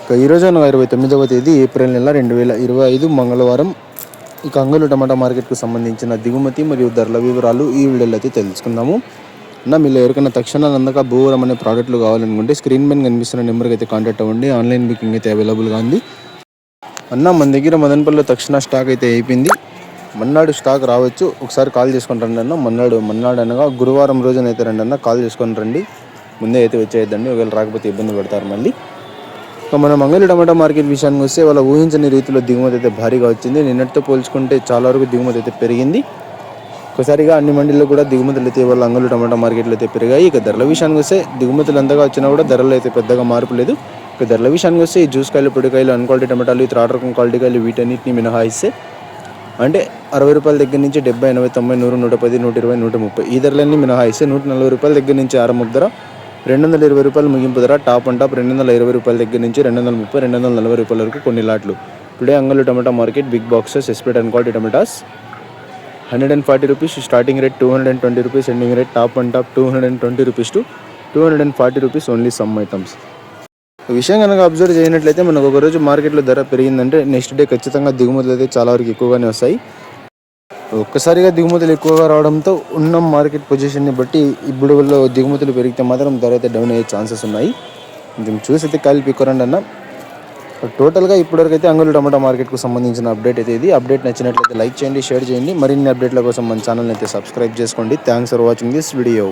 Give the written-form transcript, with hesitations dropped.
ఇక ఈరోజు 29వ తేదీ ఏప్రిల్ నెల 2025 మంగళవారం. ఇక అంగళ్ళు టమాటా మార్కెట్కు సంబంధించిన దిగుమతి మరియు ధరల వివరాలు ఈ వీడియోలో అయితే తెలుసుకుందాము. మీరు ఎవరికైనా తక్షణాలు అందక భూవరం అనే ప్రోడక్ట్లు కావాలనుకుంటే స్క్రీన్ పైన కనిపిస్తున్న నెంబర్కి అయితే కాంటాక్ట్ అవ్వండి. ఆన్లైన్ బుకింగ్ అయితే అవైలబుల్గా ఉంది. మన దగ్గర మదనపల్లిలో తక్షణ స్టాక్ అయితే అయిపోయింది. మన్నాడు స్టాక్ రావచ్చు, ఒకసారి కాల్ చేసుకొని రండి అన్న. మన్నాడు అనగా గురువారం రోజునైతే రండి అన్న, కాల్ చేసుకొని రండి. ముందే అయితే వచ్చేయద్దండి, ఒకవేళ రాకపోతే ఇబ్బంది పడతారు మళ్ళీ. మన మంగళూరు టమాటా మార్కెట్ విషయానికి వస్తే వాళ్ళ ఊహించని రీతిలో దిగుమతి అయితే భారీగా వచ్చింది. నిన్నటితో పోల్చుకుంటే చాలా వరకు దిగుమతి అయితే పెరిగింది. ఒకసారిగా అన్ని మండీల్లో కూడా దిగుమతులు అయితే వాళ్ళ అంగళ్ళు టమాటా మార్కెట్లు అయితే పెరిగాయి. ఇక ధరల విషయానికి వస్తే దిగుమతులు ఎంతగా వచ్చినా కూడా ధరలు అయితే పెద్దగా మార్పు లేదు. ఇక ధరల విషయానికి వస్తే ఈ జ్యూస్ కాయలు, పొడికాయలు, అన్క్వాలిటీ టమాటాలు, థర్డ్ రకం క్వాలిటీ కాయలు వీటన్నిటిని మినహాయిస్తే అంటే 60 రూపాయల దగ్గర నుంచి 70, 80, 90, 100, 110, 120, 130 ఈ ధరలన్నీ మినహాయిస్తే 140 రూపాయల దగ్గర నుంచి ఆరంభ ధర, 220 రూపాయలు ముగింపు ధర, టాప్ అండ్ టాప్ 220 రూపాయల దగ్గర నుంచి 230, 240 రూపాయల వరకు కొన్ని లాట్లు. Today Angallu tomato market big boxes ఎస్పెట్ and quality tomatoes 140 rupees starting rate, 220 rupees ending rate, top and top 220 rupees to 240 rupees only some items. విషయం కనుక అబ్జర్వ్ చేయనట్లయితే మనకు ఒకరోజు మార్కెట్లో ధర పెరిగిందంటే నెక్స్ట్ డే ఖచ్చితంగా దిగుమతులు అయితే చాలా వరకు ఎక్కువగానే వస్తాయి. ఒక్కసారిగా దిగుమతులు ఎక్కువగా రావడంతో ఉన్న మార్కెట్ పొజిషన్ని బట్టి ఇప్పుడు దిగుమతులు పెరిగితే మాత్రం ధర అయితే డౌన్ అయ్యే ఛాన్సెస్ ఉన్నాయి. కొంచెం చూసి అయితే కాయలు పిక్కరండి అన్న. టోటల్గా ఇప్పటివరకు అయితే అంగళ్ళు టమాటా మార్కెట్కు సంబంధించిన అప్డేట్ అయితే ఇది. అప్డేట్ నచ్చినట్లయితే లైక్ చేయండి, షేర్ చేయండి. మరిన్ని అప్డేట్ల కోసం మన ఛానల్ని అయితే సబ్స్క్రైబ్ చేసుకోండి. Thanks for watching this video.